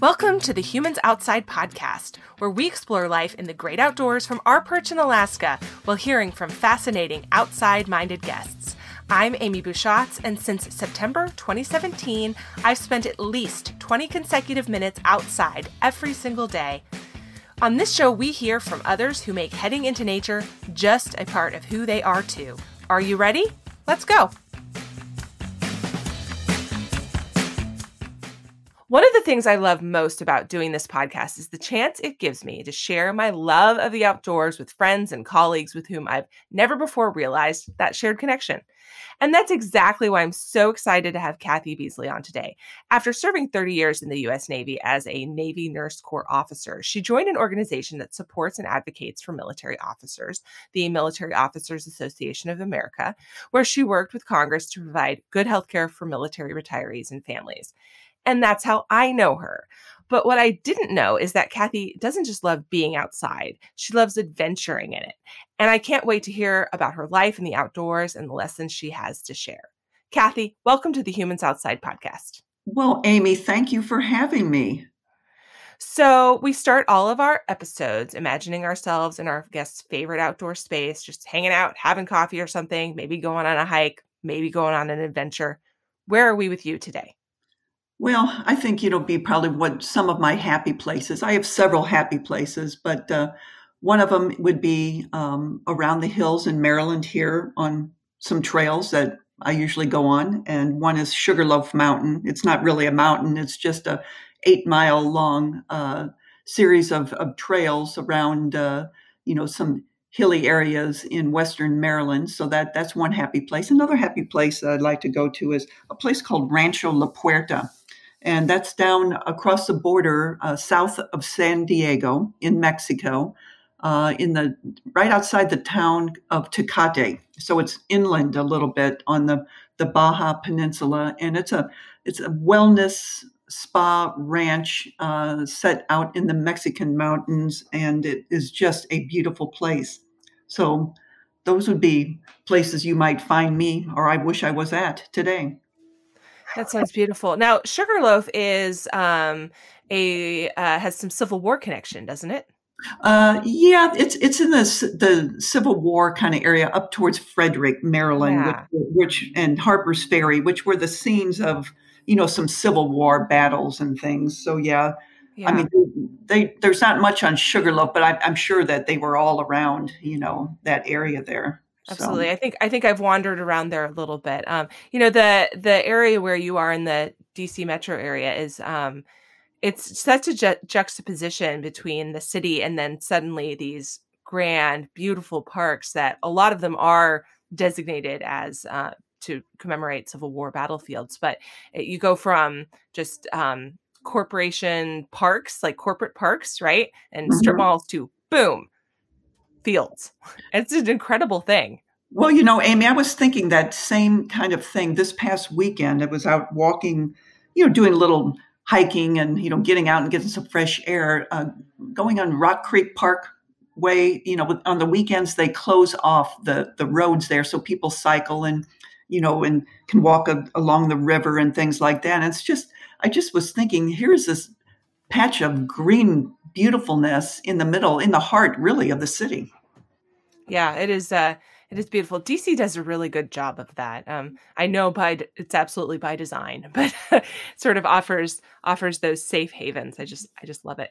Welcome to the Humans Outside podcast, where we explore life in the great outdoors from our perch in Alaska while hearing from fascinating outside-minded guests. I'm Amy Bouchatz, and since September 2017, I've spent at least 20 consecutive minutes outside every single day. On this show, we hear from others who make heading into nature just a part of who they are too. Are you ready? Let's go! One of the things I love most about doing this podcast is the chance it gives me to share my love of the outdoors with friends and colleagues with whom I've never before realized that shared connection. And that's exactly why I'm so excited to have Kathy Beasley on today. After serving 30 years in the U.S. Navy as a Navy Nurse Corps officer, she joined an organization that supports and advocates for military officers, the Military Officers Association of America, where she worked with Congress to provide good health care for military retirees and families. And that's how I know her. But what I didn't know is that Kathy doesn't just love being outside. She loves adventuring in it. And I can't wait to hear about her life in the outdoors and the lessons she has to share. Kathy, welcome to the Humans Outside podcast. Well, Amy, thank you for having me. So we start all of our episodes imagining ourselves in our guest's favorite outdoor space, just hanging out, having coffee or something, maybe going on a hike, maybe going on an adventure. Where are we with you today? Well, I think it'll be probably what some of my happy places. I have several happy places, but one of them would be around the hills in Maryland here on some trails that I usually go on. And one is Sugarloaf Mountain. It's not really a mountain. It's just a 8-mile long series of trails around, some hilly areas in Western Maryland. So that's one happy place. Another happy place that I'd like to go to is a place called Rancho La Puerta. And that's down across the border, south of San Diego in Mexico, right outside the town of Tecate. So it's inland a little bit on the Baja Peninsula, and it's a wellness spa ranch set out in the Mexican mountains, and it is just a beautiful place. So those would be places you might find me, or I wish I was at today. That sounds beautiful. Now, Sugarloaf is has some Civil War connection, doesn't it? Yeah, it's in the Civil War kind of area up towards Frederick, Maryland, Yeah. which and Harper's Ferry, which were the scenes of some Civil War battles and things. So yeah. I mean, there's not much on Sugarloaf, but I'm sure that they were all around that area there. Absolutely. So. I think I've wandered around there a little bit. The area where you are in the DC metro area is it's such a juxtaposition between the city and then suddenly these grand, beautiful parks that a lot of them are designated as to commemorate Civil War battlefields. But you go from just corporation parks, like corporate parks, right? And strip malls to boom. Fields. It's an incredible thing. Well, Amy, I was thinking that same kind of thing this past weekend. I was out walking, doing a little hiking and, getting out and getting some fresh air, going on Rock Creek Parkway. On the weekends, they close off the roads there so people cycle and can walk along the river and things like that. And I just was thinking, here's this patch of green beautifulness in the middle, in the heart, really, of the city. Yeah, it is beautiful. DC does a really good job of that. I know it's absolutely by design, but sort of offers those safe havens. I just love it.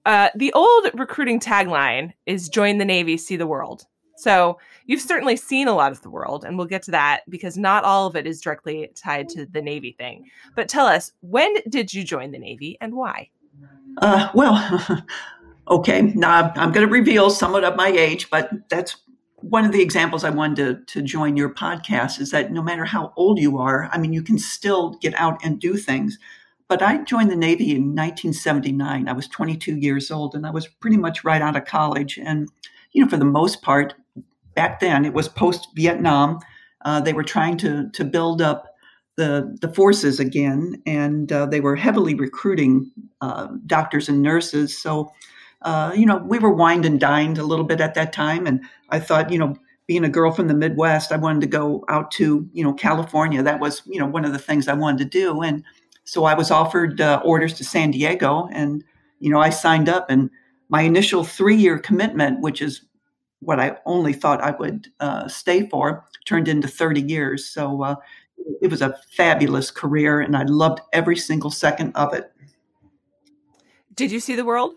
The old recruiting tagline is "Join the Navy, see the world." So you've certainly seen a lot of the world, and we'll get to that because not all of it is directly tied to the Navy thing. But tell us, when did you join the Navy and why? Okay, now I'm going to reveal somewhat of my age, but that's one of the examples I wanted to join your podcast is that no matter how old you are, I mean, you can still get out and do things. But I joined the Navy in 1979. I was 22 years old, and I was pretty much right out of college. And, for the most part, back then, it was post-Vietnam. They were trying to build up the forces again, and they were heavily recruiting doctors and nurses. So, we were wined and dined a little bit at that time. And I thought, being a girl from the Midwest, I wanted to go out to, California. That was, one of the things I wanted to do. And So I was offered orders to San Diego, and I signed up. And my initial 3-year commitment, which is what I only thought I would stay for, turned into 30 years. So it was a fabulous career, and I loved every single second of it. Did you see the world?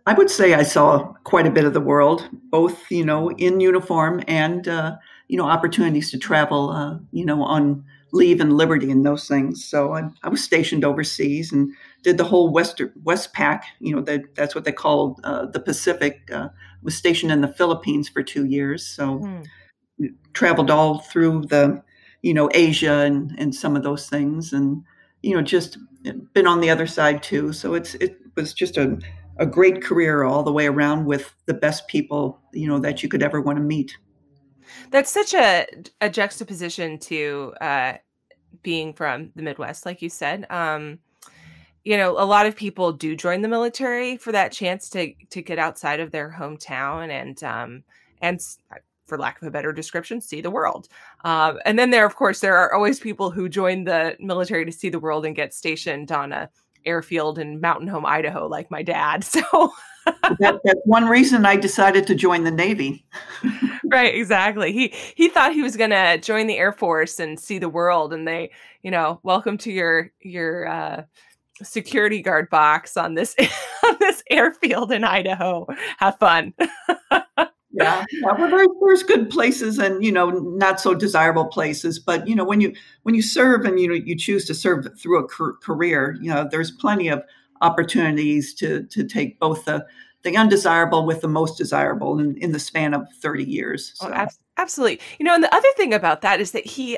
I would say I saw quite a bit of the world, both, in uniform and, opportunities to travel, on leave and liberty and those things. So I was stationed overseas and did the whole West Pac, that's what they call the Pacific. Was stationed in the Philippines for 2 years. So Hmm. traveled all through Asia and some of those things. And, just been on the other side too. So it was just a great career all the way around with the best people, that you could ever want to meet. That's such a juxtaposition to being from the Midwest, like you said. A lot of people do join the military for that chance to get outside of their hometown and for lack of a better description, see the world. And then of course, there are always people who join the military to see the world and get stationed on a airfield in Mountain Home, Idaho, like my dad. So That's one reason I decided to join the Navy. right, exactly. He thought he was going to join the Air Force and see the world, and they, welcome to your security guard box on this on this airfield in Idaho. Have fun. Yeah, well, there's good places and not so desirable places, but when you serve and you choose to serve through a career, there's plenty of opportunities to take both the undesirable with the most desirable in the span of 30 years. Oh, So absolutely. And the other thing about that is that he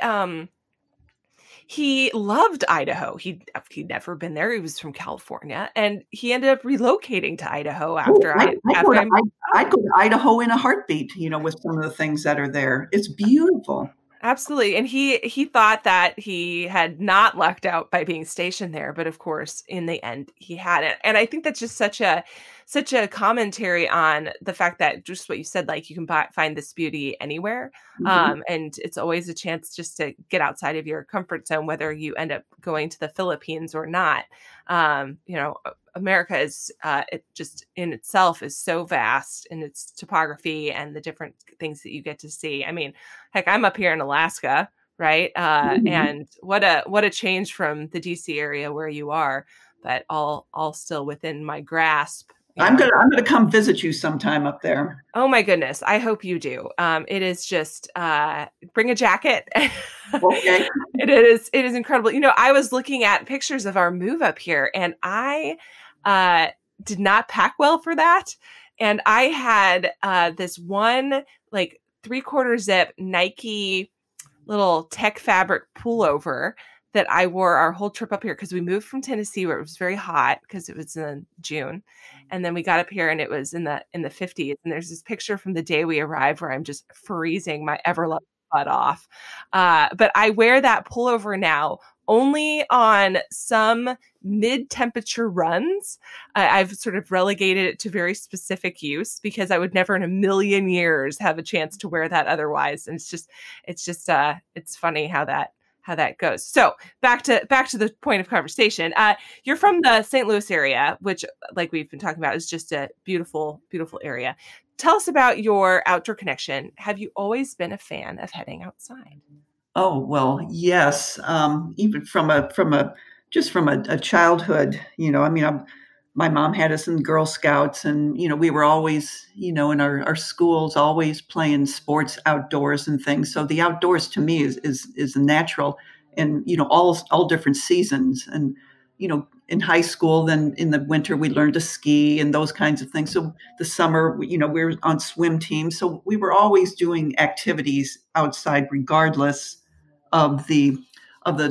loved Idaho. He'd never been there. He was from California, and he ended up relocating to Idaho after I'd go to Idaho in a heartbeat, with some of the things that are there. It's beautiful. Absolutely. And he thought that he had not lucked out by being stationed there, but of course, in the end, he hadn't. And I think that's just such a commentary on the fact that just what you said, like you can find this beauty anywhere. Mhm. And it's always a chance just to get outside of your comfort zone, whether you end up going to the Philippines or not. America is it just in itself is so vast in its topography and the different things that you get to see. I mean, heck, I'm up here in Alaska, right? Mhm. And what a change from the DC area where you are, but all still within my grasp. I'm gonna come visit you sometime up there. Oh my goodness. I hope you do. It is just, bring a jacket. Okay. It is incredible. I was looking at pictures of our move up here and I, did not pack well for that. And I had, this one like 3/4 zip Nike little tech fabric pullover that I wore our whole trip up here because we moved from Tennessee where it was very hot because it was in June. And then we got up here and it was in the 50s. And there's this picture from the day we arrived where I'm just freezing my ever loving butt off. But I wear that pullover now only on some mid-temperature runs. I've sort of relegated it to very specific use because I would never in a million years have a chance to wear that otherwise. And it's funny how that goes. So back to the point of conversation. You're from the St. Louis area, which, like we've been talking about, is just a beautiful, beautiful area. Tell us about your outdoor connection. Have you always been a fan of heading outside? Oh, well, yes. Even from a childhood, I mean, my mom had us in Girl Scouts, and we were always, in our schools, always playing sports outdoors and things. So the outdoors to me is natural, and all different seasons. And in high school, then in the winter we learned to ski and those kinds of things. So the summer, we were on swim teams, so we were always doing activities outside, regardless of the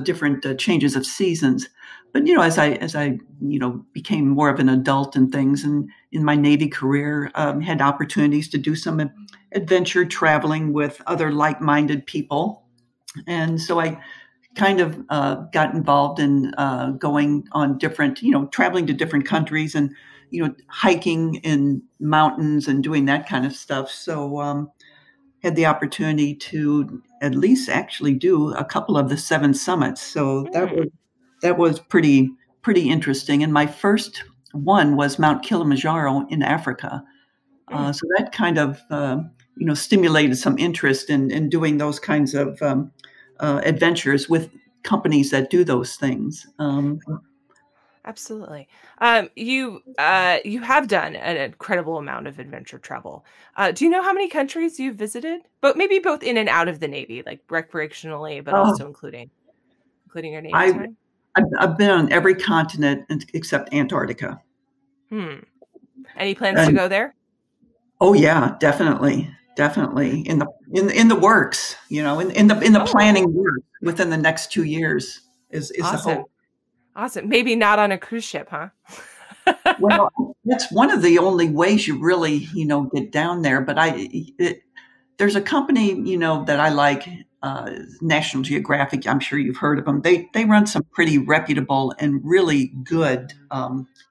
different changes of seasons. But as I became more of an adult and things, and in my Navy career, had opportunities to do some adventure traveling with other like-minded people, and so I kind of got involved in going on different, traveling to different countries and hiking in mountains and doing that kind of stuff. So had the opportunity to at least actually do a couple of the 7 summits. So that Hmm. was that was pretty interesting. And my first one was Mount Kilimanjaro in Africa. Mm. So that kind of stimulated some interest in doing those kinds of adventures with companies that do those things. Absolutely. You have done an incredible amount of adventure travel. Do you know how many countries you've visited? But maybe both in and out of the Navy, like recreationally, but Oh, also including your Navy I've, time. I've been on every continent except Antarctica. Hmm. Any plans to And go there? oh yeah, definitely in the works. In the Oh, planning work within the next 2 years is the awesome. hope. Awesome. Maybe not on a cruise ship, huh? Well, that's one of the only ways you really, get down there. But there's a company, that I like, National Geographic. I'm sure you've heard of them. They run some pretty reputable and really good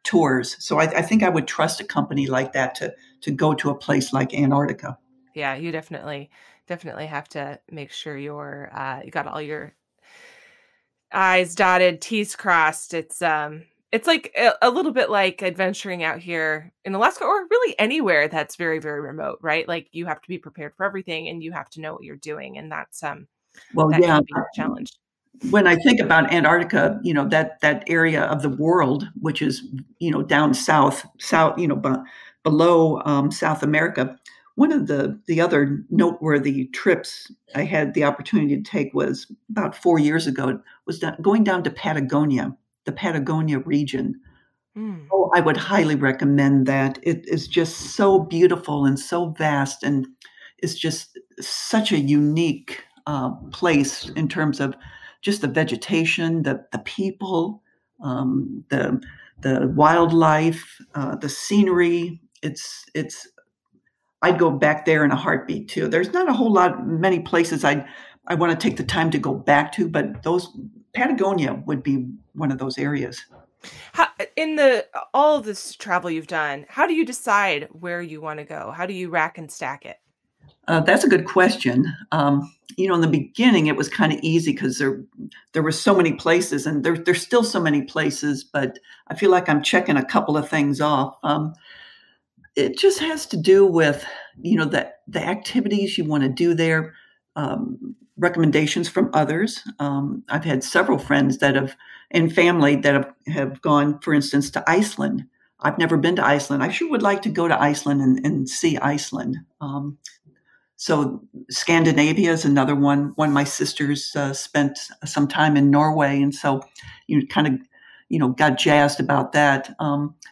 tours. So I think I would trust a company like that to go to a place like Antarctica. Yeah, you definitely have to make sure you got all your I's dotted, T's crossed. It's like a little bit like adventuring out here in Alaska or really anywhere that's very, very remote, right? Like you have to be prepared for everything and you have to know what you're doing. And Well, that yeah. can be a challenge. When I think about Antarctica, that area of the world, which is down south, below South America. One of the other noteworthy trips I had the opportunity to take was about 4 years ago. Was going down to Patagonia, the Patagonia region. Mm. Oh, I would highly recommend that. It is just so beautiful and so vast, and it's just such a unique place in terms of just the vegetation, the people, the wildlife, the scenery. It's. I'd go back there in a heartbeat too. There's not a whole lot many places I want to take the time to go back to, but those Patagonia would be one of those areas. How, in the all of this travel you've done, how do you decide where you want to go? How do you rack and stack it? That's a good question. In the beginning, it was kind of easy because there were so many places, and there's still so many places. But I feel like I'm checking a couple of things off. It just has to do with the activities you want to do there, recommendations from others. I've had several friends that have and family that have gone, for instance, to Iceland. I've never been to Iceland. I sure would like to go to Iceland and see Iceland. So Scandinavia is another one. One of my sisters spent some time in Norway, and so kind of got jazzed about that.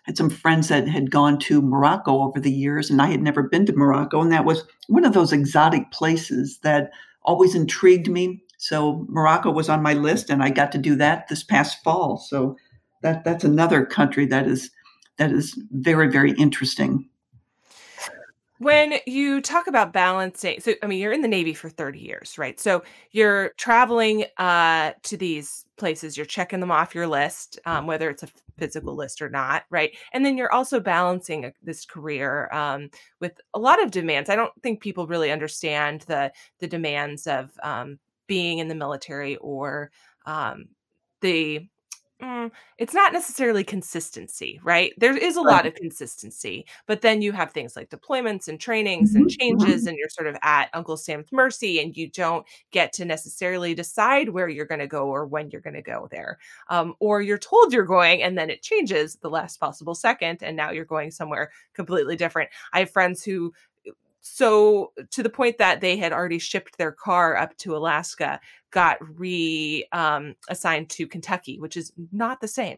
Had some friends that had gone to Morocco over the years, and I had never been to Morocco, and that was one of those exotic places that always intrigued me. So Morocco was on my list, and I got to do that this past fall. So that's another country that is very, very interesting. When you talk about balancing, so I mean, you're in the Navy for 30 years, right? So you're traveling to these places, you're checking them off your list, whether it's a physical list or not, right? And then you're also balancing this career with a lot of demands. I don't think people really understand the demands of being in the military or the it's not necessarily consistency, right? There is a lot of consistency, but then you have things like deployments and trainings and Mhm, changes, mhm. and you're sort of at Uncle Sam's mercy, and you don't get to necessarily decide where you're going to go or when you're going to go there. Or you're told you're going, and then it changes the last possible second, and now you're going somewhere completely different. I have friends who so to the point that they had already shipped their car up to Alaska, got assigned to Kentucky, which is not the same,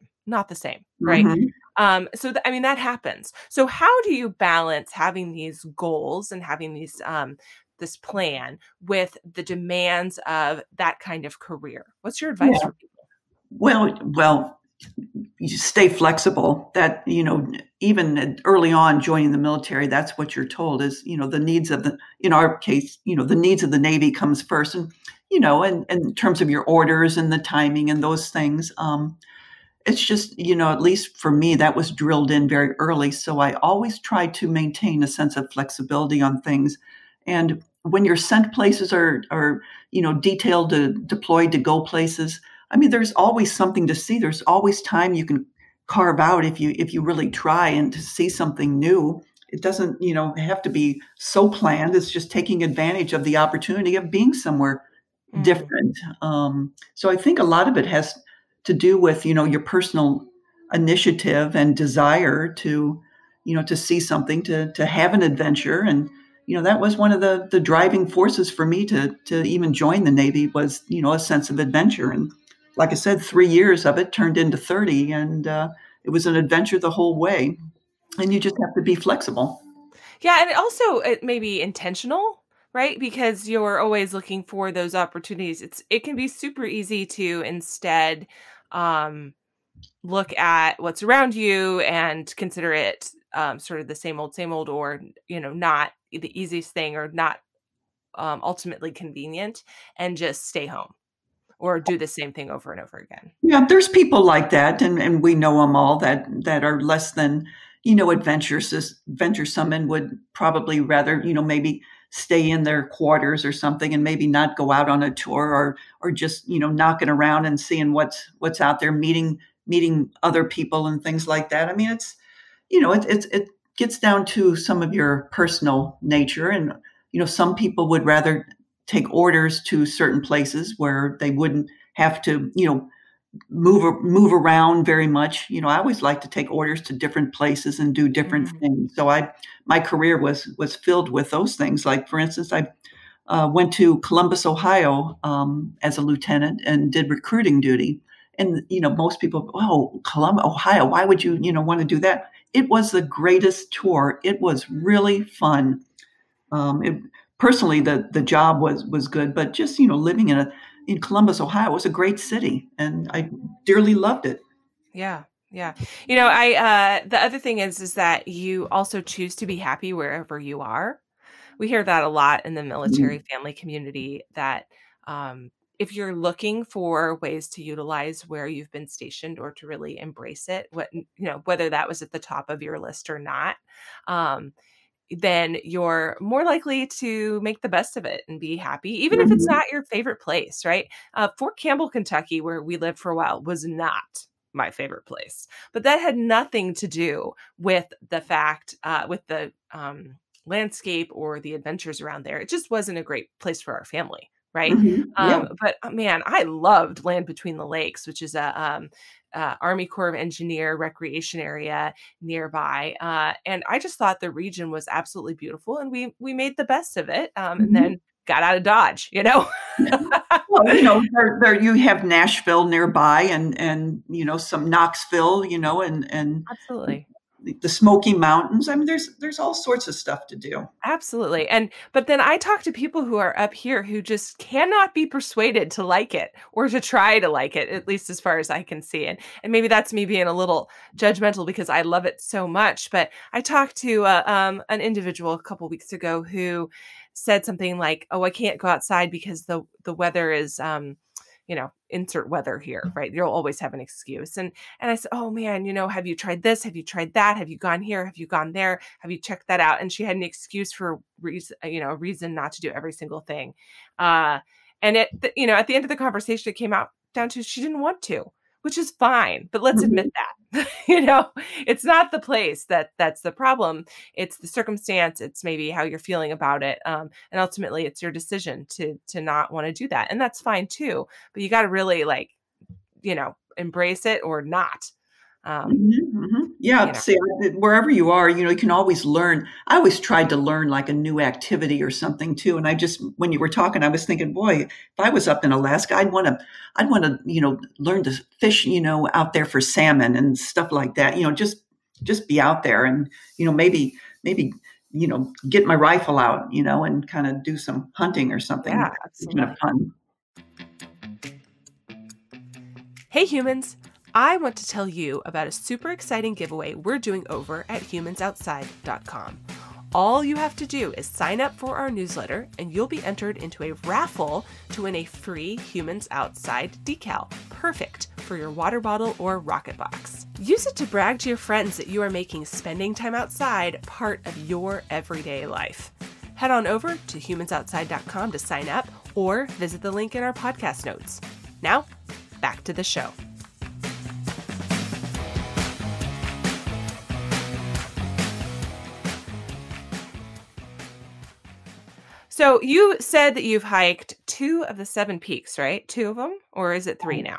right? Mhm. I mean, that happens. So how do you balance having these goals and having this plan with the demands of that kind of career? What's your advice Yeah. for people? Well, you stay flexible. That even early on joining the military, that's what you're told is the needs of the in our case, the needs of the Navy comes first, and and in terms of your orders and the timing and those things. It's just at least for me, that was drilled in very early. So I always try to maintain a sense of flexibility on things. And when you're sent places or detailed to deployed to go places, I mean, there's always something to see. There's always time you can carve out if you really try and to see something new. It doesn't, have to be so planned. It's just taking advantage of the opportunity of being somewhere Mm. different. So I think a lot of it has to do with, your personal initiative and desire to, to see something, to have an adventure. And, that was one of the driving forces for me to even join the Navy was, a sense of adventure. And like I said, 3 years of it turned into 30, and it was an adventure the whole way. And you just have to be flexible. Yeah, and also it may be intentional, right? Because you're always looking for those opportunities. It can be super easy to instead um, look at what's around you and consider it sort of the same old, or not the easiest thing, or not ultimately convenient, and just stay home or do the same thing over and over again. Yeah, there's people like that, and we know them all that are less than, venturesome and would probably rather, maybe stay in their quarters or something and maybe not go out on a tour or just, knocking around and seeing what's out there, meeting other people and things like that. I mean, it gets down to some of your personal nature, and some people would rather take orders to certain places where they wouldn't have to, move around very much. I always like to take orders to different places and do different Mhm. things. So my career was filled with those things. Like for instance, I went to Columbus, Ohio, as a lieutenant and did recruiting duty. And most people, oh, Columbus, Ohio, why would you want to do that? It was the greatest tour. It was really fun. It, personally, the job was good, but just living in Columbus, Ohio, was a great city, and I dearly loved it. Yeah. Yeah. The other thing is that you also choose to be happy wherever you are. We hear that a lot in the military family community, that if you're looking for ways to utilize where you've been stationed or to really embrace it, whether that was at the top of your list or not, um, then you're more likely to make the best of it and be happy, even if it's Mhm, not your favorite place, right? Fort Campbell, Kentucky, where we lived for a while, was not my favorite place, but that had nothing to do with the fact, with the landscape or the adventures around there. It just wasn't a great place for our family, right? mhm, yeah. But man, I loved Land Between the Lakes, which is a Army Corps of Engineer recreation area nearby. And I just thought the region was absolutely beautiful, and we made the best of it. And Mhm. then got out of Dodge, you know? Well, there you have Nashville nearby, and some Knoxville, and Absolutely. the Smoky Mountains. I mean, there's all sorts of stuff to do. Absolutely. But then I talk to people who are up here who just cannot be persuaded to like it or to try to like it, at least as far as I can see. And maybe that's me being a little judgmental because I love it so much. But I talked to an individual a couple weeks ago who said something like, "Oh, I can't go outside because the weather is insert weather here, right? You'll always have an excuse." And I said, "Oh man, have you tried this? Have you tried that? Have you gone here? Have you gone there? Have you checked that out?" And she had an excuse for a reason not to do every single thing. Uh, and at the end of the conversation, it came out down to she didn't want to, which is fine. But let's admit Mhm, that, it's not the place that's the problem. It's the circumstance. It's maybe how you're feeling about it. And ultimately it's your decision to not want to do that. And that's fine too. But you got to really embrace it or not. Um, mhm, mhm. Yeah, you know, see, wherever you are, you can always learn. I always tried to learn like a new activity or something too. And when you were talking, I was thinking, boy, if I was up in Alaska, I'd want to, learn to fish, out there for salmon and stuff like that. Just be out there and, maybe, get my rifle out, and kind of do some hunting or something. yeah, Kind of absolutely. fun. Hey humans, I want to tell you about a super exciting giveaway we're doing over at humansoutside.com. All you have to do is sign up for our newsletter and you'll be entered into a raffle to win a free Humans Outside decal, perfect for your water bottle or rocket box. Use it to brag to your friends that you are making spending time outside part of your everyday life. Head on over to humansoutside.com to sign up or visit the link in our podcast notes. Now, back to the show. So you said that you've hiked 2 of the 7 peaks, right? 2 of them, or is it 3 now?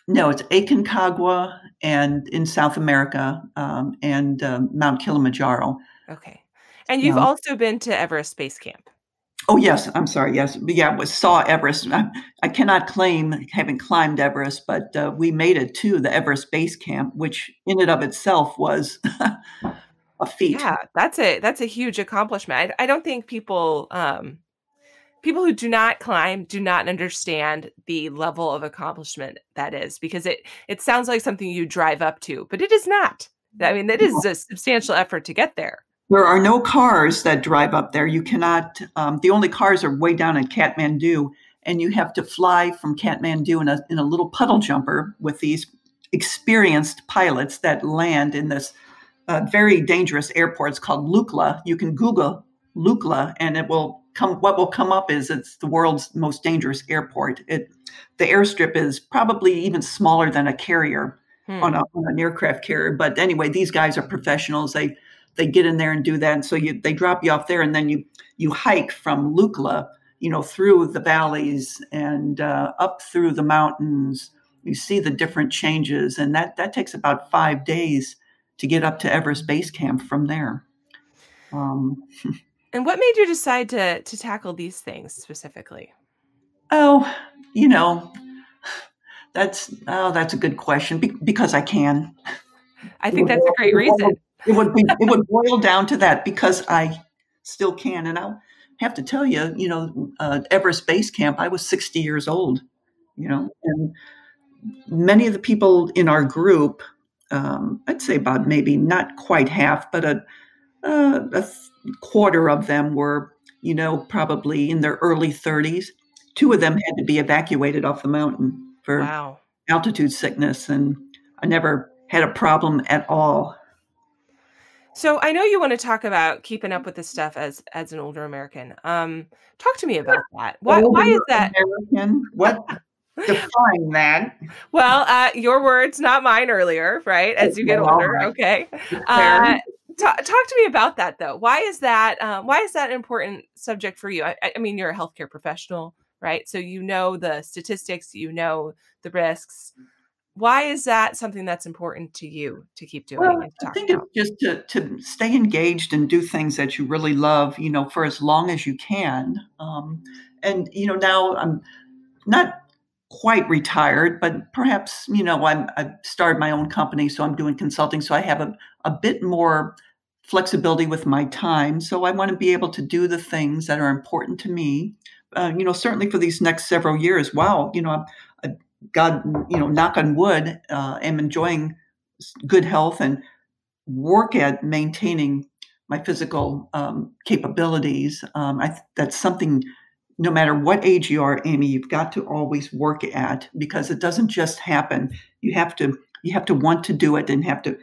No, it's Aconcagua and in South America, and Mount Kilimanjaro. Okay. And you've Yeah. also been to Everest Base Camp. Oh, yes. I'm sorry. Yes. But yeah, saw Everest. I cannot claim having climbed Everest, but we made it to the Everest Base Camp, which in and of itself was a feat. Yeah, that's a huge accomplishment. I don't think people who do not climb do not understand the level of accomplishment that is, because it sounds like something you drive up to, but it is not. I mean, it is a substantial effort to get there. There are no cars that drive up there. You cannot, the only cars are way down in Kathmandu, and you have to fly from Kathmandu in a little puddle jumper with these experienced pilots that land in this very dangerous airport. It's called Lukla. You can Google Lukla, and it will come. What will come up is it's the world's most dangerous airport. The airstrip is probably even smaller than a carrier on an aircraft carrier. But anyway, these guys are professionals. They get in there and do that, and so they drop you off there, and then you hike from Lukla, through the valleys and up through the mountains. You see the different changes, and that takes about 5 days to get up to Everest Base Camp from there. And what made you decide to tackle these things specifically? Oh, that's a good question because I can. I think that's a great reason. It would boil down to that, because I still can. And I'll have to tell you, Everest Base Camp, I was 60 years old, and many of the people in our group, I'd say about maybe not quite half, but a quarter of them were, probably in their early 30s. 2 of them had to be evacuated off the mountain for altitude sickness, and I never had a problem at all. So I know you want to talk about keeping up with this stuff as an older American. Talk to me about that. Why is that? American? What? Define that. Well, your words, not mine earlier, right? As you get older. Right. Okay. Talk to me about that, though. Why is that an important subject for you? I mean, you're a healthcare professional, right? So you know the statistics, you know the risks. Why is that something that's important to you to keep doing? Well, I think it's just to stay engaged and do things that you really love, for as long as you can. And, now I'm not quite retired, but perhaps, I've started my own company, so I'm doing consulting. So I have a bit more flexibility with my time. So I want to be able to do the things that are important to me, certainly for these next several years. Wow. God, knock on wood, am enjoying good health and work at maintaining my physical capabilities. That's something, no matter what age you are, Amy, you've got to always work at, because it doesn't just happen. You have to want to do it and have to,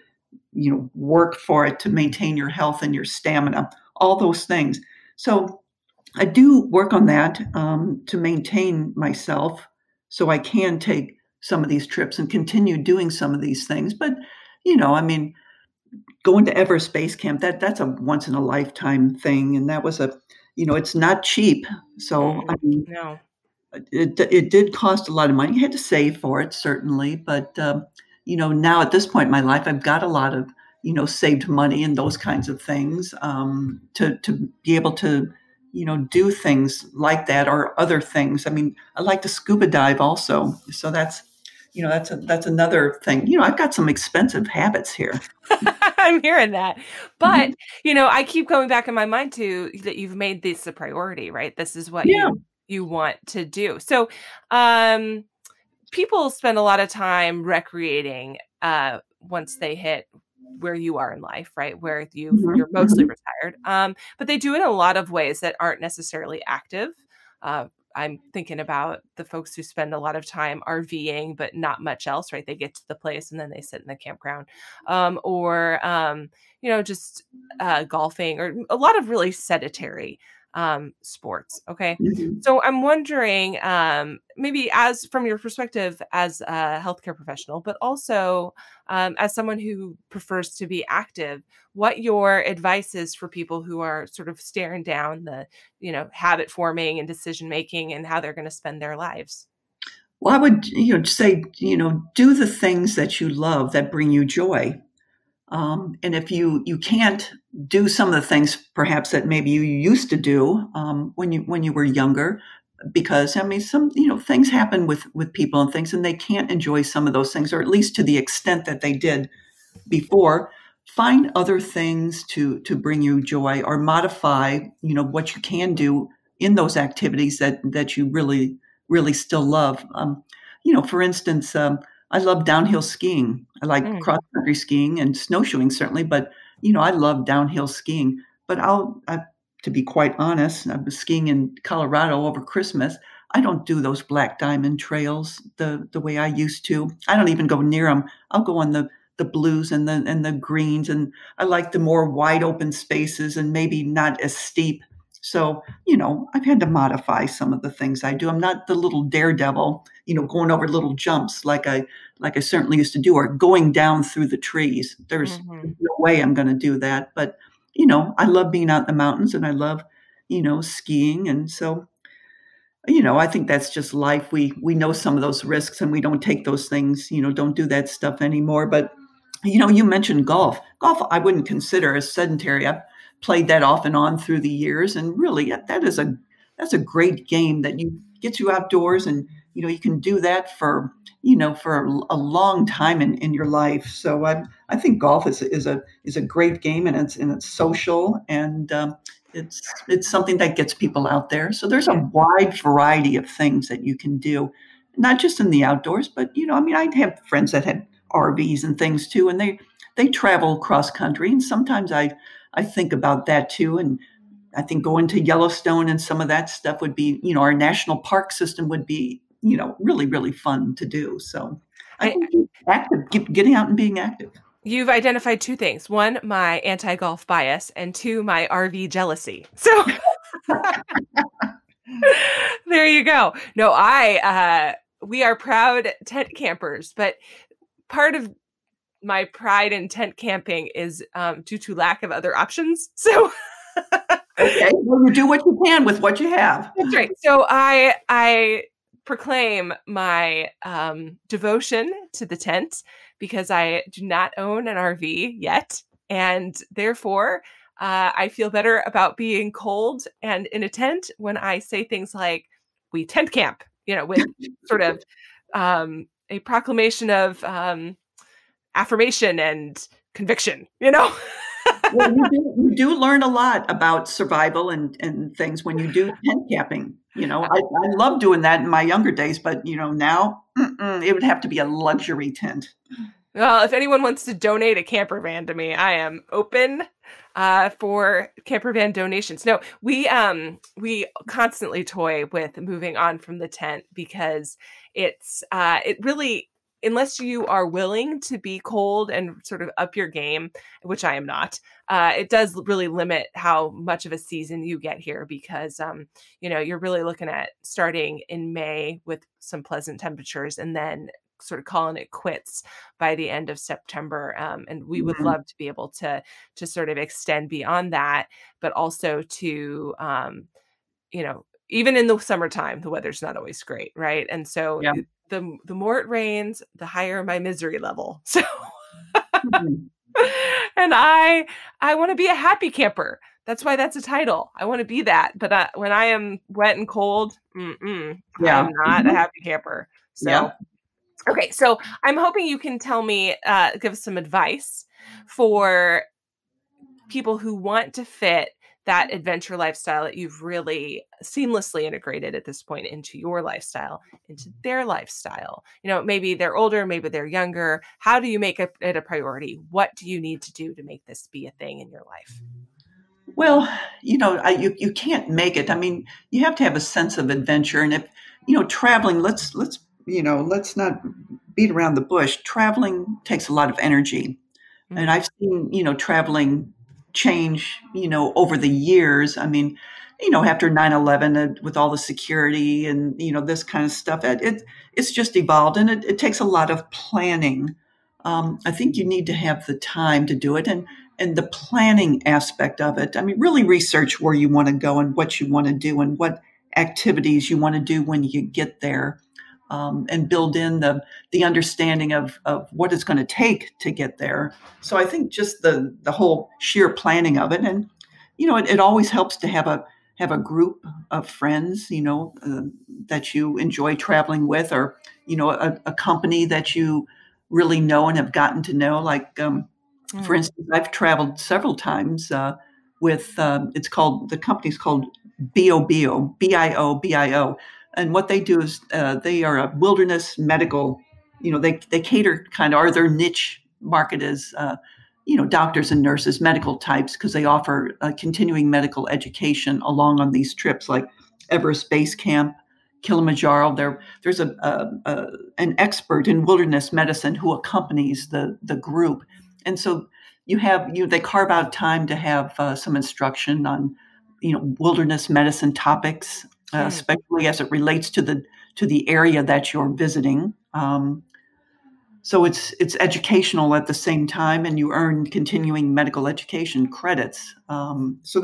work for it to maintain your health and your stamina, all those things. So I do work on that to maintain myself, so I can take some of these trips and continue doing some of these things. But, going to Everest Base Camp, that's a once in a lifetime thing. And that was it's not cheap. So no. It did cost a lot of money. You had to save for it, certainly. But, now at this point in my life, I've got a lot of, saved money and those kinds of things to be able to, do things like that or other things. I mean, I like to scuba dive also. So that's another thing. I've got some expensive habits here. I'm hearing that. But, I keep going back in my mind to that you've made this a priority, right? This is what you want to do. So, people spend a lot of time recreating once they hit where you are in life, right? Where you're mostly retired. But they do it in a lot of ways that aren't necessarily active. I'm thinking about the folks who spend a lot of time RVing, but not much else, right? They get to the place and then they sit in the campground, or just golfing, or a lot of really sedentary sports. Okay. Mhm. So I'm wondering, maybe as from your perspective as a healthcare professional, but also as someone who prefers to be active, what your advice is for people who are sort of staring down the, habit forming and decision making and how they're going to spend their lives. Well, I would, say, do the things that you love that bring you joy. And if you can't do some of the things perhaps that maybe you used to do when you were younger, because I mean some things happen with people and things, and they can't enjoy some of those things, or at least to the extent that they did before. Find other things to bring you joy, or modify what you can do in those activities that you really still love. For instance, I love downhill skiing. I like Mm. cross country skiing and snowshoeing certainly, but I love downhill skiing. But to be quite honest, I was skiing in Colorado over Christmas. I don't do those black diamond trails the way I used to. I don't even go near them. I'll go on the blues and the greens, and I like the more wide open spaces and maybe not as steep. So, I've had to modify some of the things I do. I'm not the little daredevil, going over little jumps like I certainly used to do, or going down through the trees. There's Hmm. no way I'm going to do that. But, I love being out in the mountains, and I love, skiing. And so, I think that's just life. We know some of those risks, and we don't take those things, don't do that stuff anymore. But you mentioned golf. Golf, I wouldn't consider as sedentary. I've played that off and on through the years, and really, that's a great game that you gets you outdoors, and you can do that for a long time in your life. So I think golf is a great game, and it's social, and it's something that gets people out there. So there's a Yeah. wide variety of things that you can do, not just in the outdoors, but I mean, I have friends that have RVs and things too, and they travel cross country. And sometimes I think about that too, and I think going to Yellowstone and some of that stuff would be, our national park system would be, really fun to do. So I I, think active, getting out and being active. you've identified two things. One, my anti-golf bias, and two, my RV jealousy. So there you go. No, we are proud tent campers, but part of my pride in tent camping is due to lack of other options. So Okay, well, you do what you can with what you have. that's right. So I proclaim my devotion to the tent because I do not own an RV yet, and therefore I feel better about being cold and in a tent when I say things like "we tent camp," with sort of a proclamation of affirmation and conviction. Well, you do learn a lot about survival and things when you do tent camping. I love doing that in my younger days, but now it would have to be a luxury tent. Well, if anyone wants to donate a camper van to me, I am open for camper van donations. No, we constantly toy with moving on from the tent because it really, unless you are willing to be cold and sort of up your game, which I am not, it does really limit how much of a season you get here because you're really looking at starting in May with some pleasant temperatures and then sort of calling it quits by the end of September. And we would Mhm. love to be able to sort of extend beyond that, but also to even in the summertime, the weather's not always great, right? And so Yeah. the more it rains, the higher my misery level. So Mhm. and I want to be a happy camper. That's why that's a title. I want to be that. But when I am wet and cold, I am Yeah. not a Mhm. happy camper. So Yep. okay, so I'm hoping you can tell me, give some advice for people who want to fit that adventure lifestyle that you've really seamlessly integrated at this point into your lifestyle, into their lifestyle. Maybe they're older, maybe they're younger. How do you make it a priority? What do you need to do to make this be a thing in your life? Well, you can't make it. I mean, you have to have a sense of adventure, and if traveling. Let's not beat around the bush. Traveling takes a lot of energy, and Mm, I've seen traveling change over the years. I mean, after 9/11, with all the security and, this kind of stuff, it's just evolved, and it takes a lot of planning. I think you need to have the time to do it, and the planning aspect of it. I mean, really research where you want to go and what you want to do and what activities you want to do when you get there, and build in the understanding of what it's going to take to get there. So I think just the whole sheer planning of it, and it always helps to have a group of friends, that you enjoy traveling with, or a company that you really know and have gotten to know. Like, for instance, I've traveled several times with the company's called BioBio, BIO, and what they do is they are a wilderness medical. They cater kind of, or their niche market is doctors and nurses, medical types, because they offer continuing medical education along on these trips, like Everest Base Camp, Kilimanjaro. There's an expert in wilderness medicine who accompanies the group, and so they carve out time to have some instruction on wilderness medicine topics, especially as it relates to the area that you're visiting. So it's educational at the same time, and you earn continuing medical education credits. So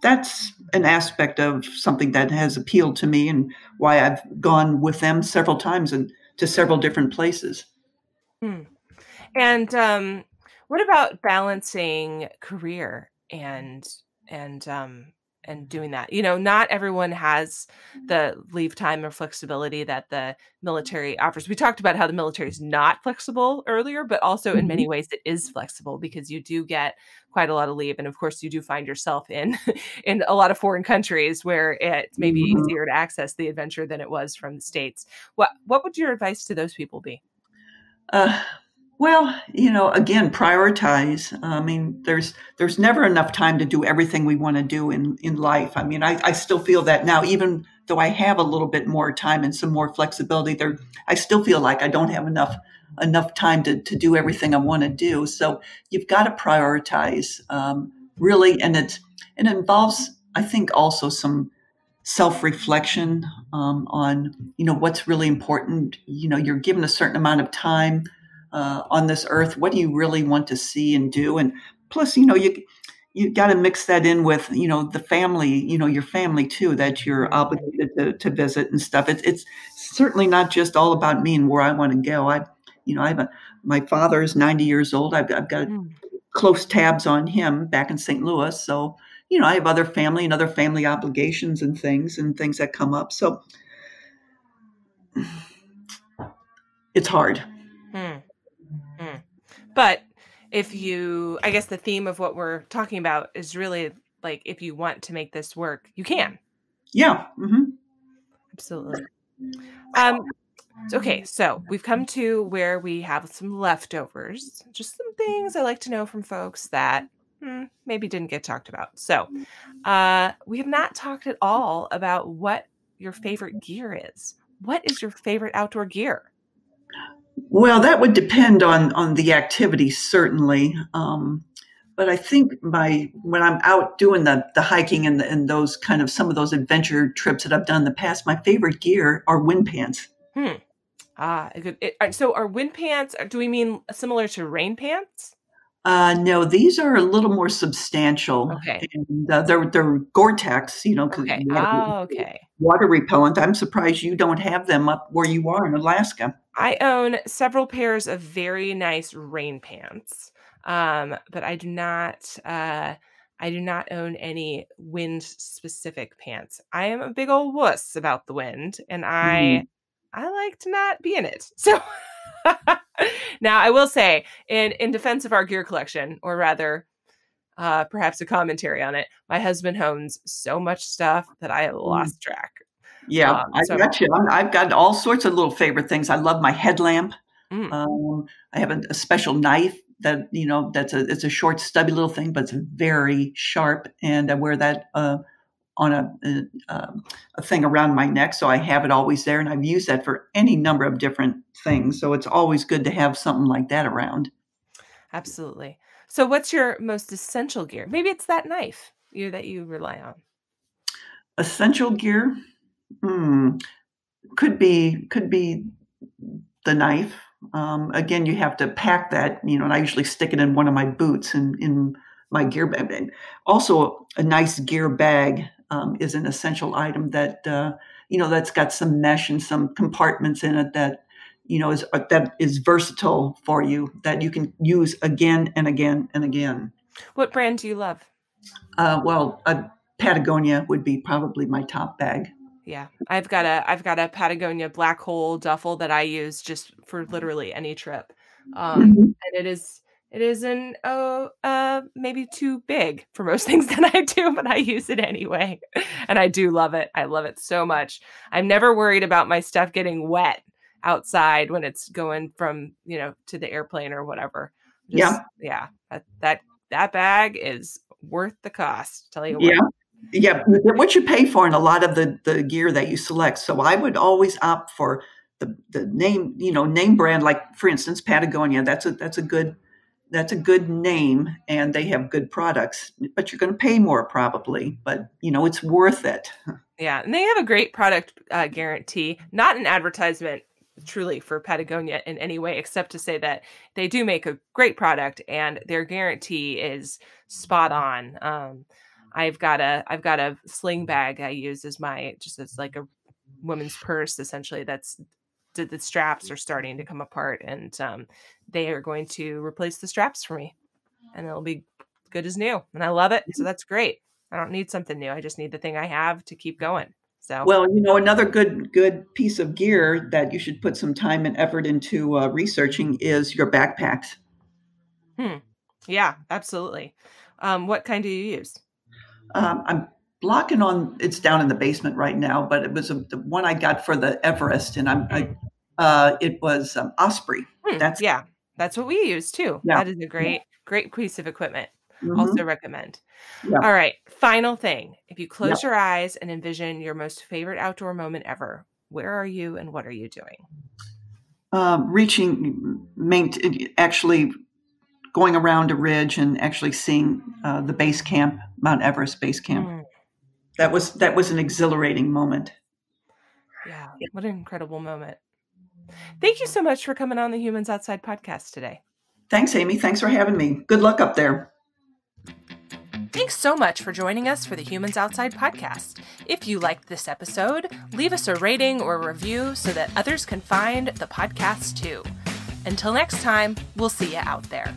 that's an aspect of something that has appealed to me, and why I've gone with them several times and to several different places. And what about balancing career and and doing that? Not everyone has the leave time or flexibility that the military offers. We talked about how the military is not flexible earlier, but also in many ways it is flexible, because you do get quite a lot of leave. And of course, you do find yourself in in a lot of foreign countries where it's maybe easier to access the adventure than it was from the States. What would your advice to those people be? Well, again, prioritize. I mean, there's never enough time to do everything we want to do in life. I mean, I still feel that now, even though I have a little bit more time and some more flexibility there, I still feel like I don't have enough time to do everything I want to do. So you've got to prioritize, really, and it involves, I think, also some self-reflection, on what's really important. You're given a certain amount of time on this earth. What do you really want to see and do? And plus, you got to mix that in with the family, your family too, that you're obligated to visit and stuff. It's certainly not just all about me and where I want to go. My father is 90 years old. I've got close tabs on him back in St. Louis. So I have other family and other family obligations and things that come up. So it's hard. But I guess the theme of what we're talking about is really like, if you want to make this work, you can. Yeah. Mm-hmm. Absolutely. Okay, so we've come to where we have some leftovers, just some things I like to know from folks that maybe didn't get talked about. So we have not talked at all about what your favorite gear is. What is your favorite outdoor gear? Well, that would depend on the activity, certainly. But I think when I'm out doing the hiking and those kind of some of those adventure trips that I've done in the past, my favorite gear are wind pants. So are wind pants, do we mean similar to rain pants? No, these are a little more substantial. Okay. And they're Gore-Tex, because Okay. Water repellent. I'm surprised you don't have them up where you are in Alaska. I own several pairs of very nice rain pants, but I do not. I do not own any wind specific pants. I am a big old wuss about the wind, and I like to not be in it. So now I will say, in defense of our gear collection, or rather, perhaps a commentary on it, my husband owns so much stuff that I have lost track. Yeah, I got you. I've got all sorts of little favorite things. I love my headlamp. I have a special knife that it's a short, stubby little thing, but it's very sharp, and I wear that on a thing around my neck, so I have it always there, and I've used that for any number of different things. So it's always good to have something like that around. Absolutely. So what's your most essential gear? Maybe it's that knife that you rely on. Essential gear? Hmm. Could be the knife. Again, you have to pack that, and I usually stick it in one of my boots and in my gear bag. And also, a nice gear bag is an essential item that that's got some mesh and some compartments in it that that is versatile for you, that you can use again and again and again. What brand do you love? Well, Patagonia would be probably my top bag. Yeah, I've got a Patagonia black hole duffel that I use just for literally any trip. Mhm. And it is an maybe too big for most things that I do, but I use it anyway. And I do love it. I love it so much. I'm never worried about my stuff getting wet outside when it's going from, to the airplane or whatever. Just Yeah, yeah, that bag is worth the cost, tell you what. yeah. Yeah, you get what you pay for in a lot of the gear that you select. So I would always opt for the name brand, like for instance Patagonia. That's a good name, and they have good products. But you're going to pay more probably, but it's worth it. Yeah, and they have a great product guarantee. Not an advertisement, truly, for Patagonia in any way, except to say that they do make a great product, and their guarantee is spot on. I've got a sling bag I use as my just as like a woman's purse, essentially. The straps are starting to come apart, and they are going to replace the straps for me, and it'll be good as new. And I love it, so that's great. I don't need something new. I just need the thing I have to keep going. So, Well, another good piece of gear that you should put some time and effort into researching is your backpacks. hmm. Yeah, absolutely. What kind do you use? I'm blocking on. It's down in the basement right now, but it was the one I got for the Everest, and Hmm. it was Osprey. That's Yeah, that's what we use too. Yeah, That is a yeah, great piece of equipment. Also hmm recommend. yeah, All right, final thing. If you yeah. close your eyes and envision your most favorite outdoor moment ever, where are you and what are you doing? Actually going around a ridge and actually seeing the base camp, Mount Everest base camp. Mm, That was an exhilarating moment. yeah, what an incredible moment. Thank you so much for coming on the Humans Outside podcast today. Thanks, Amy. Thanks for having me. Good luck up there. Thanks so much for joining us for the Humans Outside podcast. If you liked this episode, leave us a rating or a review so that others can find the podcast too. Until next time, we'll see you out there.